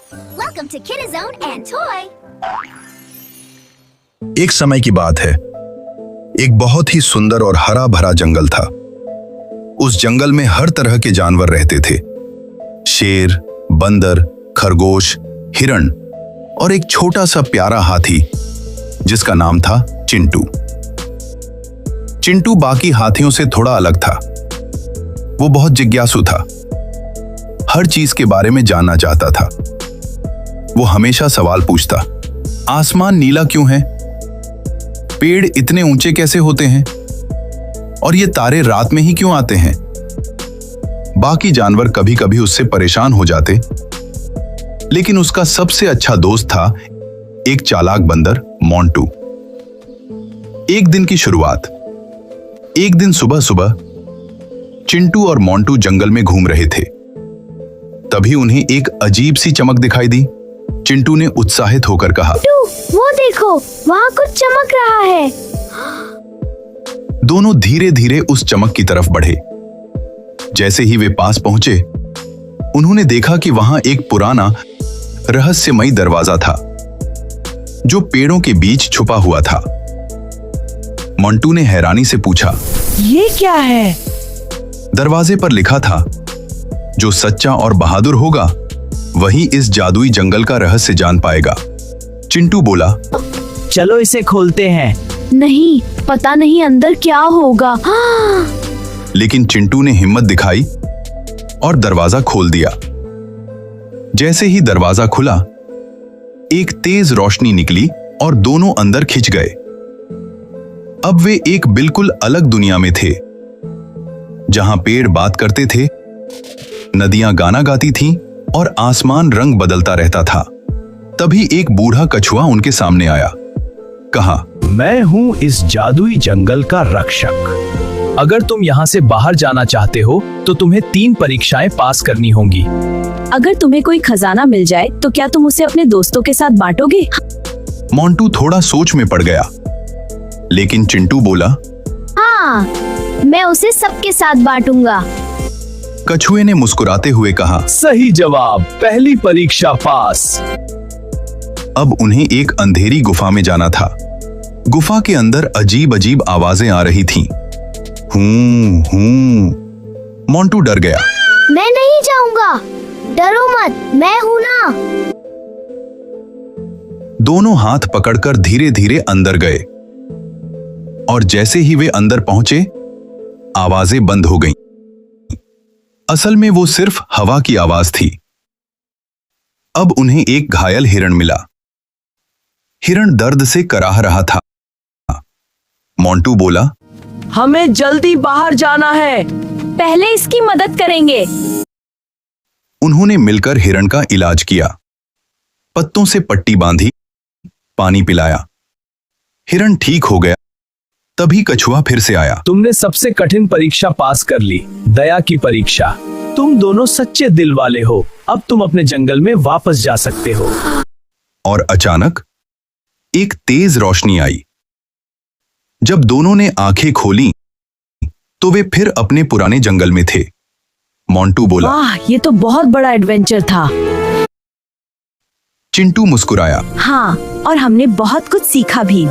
Welcome to Kidazone and Toy. एक समय की बात है। एक बहुत ही सुंदर और हरा भरा जंगल था। उस जंगल में हर तरह के जानवर रहते थे। शेर, बंदर, खरगोश, हिरण और एक छोटा सा प्यारा हाथी जिसका नाम था चिंटू। चिंटू बाकी हाथियों से थोड़ा अलग था। वो बहुत जिज्ञासु था, हर चीज के बारे में जानना चाहता था। वो हमेशा सवाल पूछता, आसमान नीला क्यों है? पेड़ इतने ऊंचे कैसे होते हैं? और ये तारे रात में ही क्यों आते हैं? बाकी जानवर कभी कभी उससे परेशान हो जाते, लेकिन उसका सबसे अच्छा दोस्त था एक चालाक बंदर मोंटू। एक दिन की शुरुआत। एक दिन सुबह सुबह चिंटू और मोंटू जंगल में घूम रहे थे। तभी उन्हें एक अजीब सी चमक दिखाई दी। चिंटू ने उत्साहित होकर कहा, वो देखो, वहाँ कुछ चमक रहा है। दोनों धीरे धीरे उस चमक की तरफ बढ़े। जैसे ही वे पास पहुंचे, उन्होंने देखा कि वहां एक पुराना रहस्यमयी दरवाजा था जो पेड़ों के बीच छुपा हुआ था। मोंटू ने हैरानी से पूछा, ये क्या है? दरवाजे पर लिखा था, जो सच्चा और बहादुर होगा वही इस जादुई जंगल का रहस्य जान पाएगा। चिंटू बोला, चलो इसे खोलते हैं। नहीं, पता नहीं अंदर क्या होगा। लेकिन चिंटू ने हिम्मत दिखाई और दरवाजा खोल दिया। जैसे ही दरवाजा खुला, एक तेज रोशनी निकली और दोनों अंदर खिंच गए। अब वे एक बिल्कुल अलग दुनिया में थे, जहां पेड़ बात करते थे, नदियां गाना गाती थीं और आसमान रंग बदलता रहता था। तभी एक बूढ़ा कछुआ उनके सामने आया। कहा, मैं हूँ इस जादुई जंगल का रक्षक। अगर तुम यहाँ से बाहर जाना चाहते हो तो तुम्हें 3 परीक्षाएं पास करनी होंगी। अगर तुम्हें कोई खजाना मिल जाए तो क्या तुम उसे अपने दोस्तों के साथ बांटोगे? मोंटू थोड़ा सोच में पड़ गया, लेकिन चिंटू बोला, हाँ, मैं उसे सबके साथ बांटूंगा। कछुए ने मुस्कुराते हुए कहा, सही जवाब, पहली परीक्षा पास। अब उन्हें एक अंधेरी गुफा में जाना था। गुफा के अंदर अजीब अजीब आवाजें आ रही थीं। हूं हूं। मोंटू डर गया। मैं नहीं जाऊंगा, डरो मत, मैं हूं ना। दोनों हाथ पकड़कर धीरे धीरे अंदर गए और जैसे ही वे अंदर पहुंचे, आवाजें बंद हो गईं। असल में वो सिर्फ हवा की आवाज थी। अब उन्हें एक घायल हिरण मिला। हिरण दर्द से कराह रहा था। मोंटू बोला, हमें जल्दी बाहर जाना है। पहले इसकी मदद करेंगे। उन्होंने मिलकर हिरण का इलाज किया। पत्तों से पट्टी बांधी, पानी पिलाया। हिरण ठीक हो गया। तभी कछुआ फिर से आया। तुमने सबसे कठिन परीक्षा पास कर ली, दया की परीक्षा। तुम दोनों सच्चे दिल वाले हो। अब तुम अपने जंगल में वापस जा सकते हो। और अचानक एक तेज रोशनी आई। जब दोनों ने आंखें खोली तो वे फिर अपने पुराने जंगल में थे। मोंटू बोला, वाह, ये तो बहुत बड़ा एडवेंचर था। चिंटू मुस्कुराया। हाँ, और हमने बहुत कुछ सीखा भी।